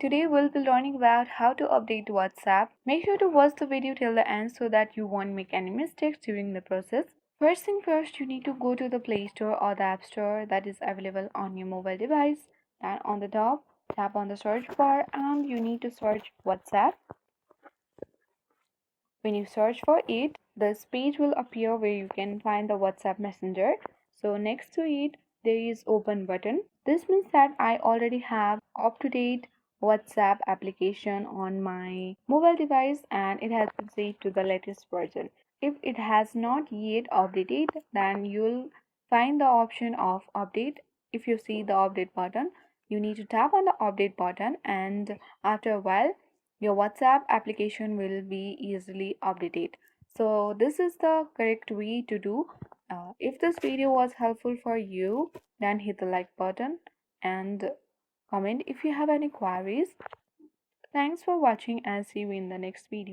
Today we'll be learning about how to update WhatsApp. Make sure to watch the video till the end so that you won't make any mistakes during the process. First thing first, you need to go to the Play Store or the App Store that is available on your mobile device. Then on the top, tap on the search bar and you need to search WhatsApp. When you search for it, this page will appear where you can find the WhatsApp Messenger. So next to it, there is open button. This means that I already have up-to-date WhatsApp application on my mobile device and it has been set to the latest version. If it has not yet updated, then you'll find the option of update. If you see the update button, you need to tap on the update button and after a while your WhatsApp application will be easily updated. So this is the correct way to do. If this video was helpful for you, then hit the like button and comment if you have any queries. Thanks for watching and see you in the next video.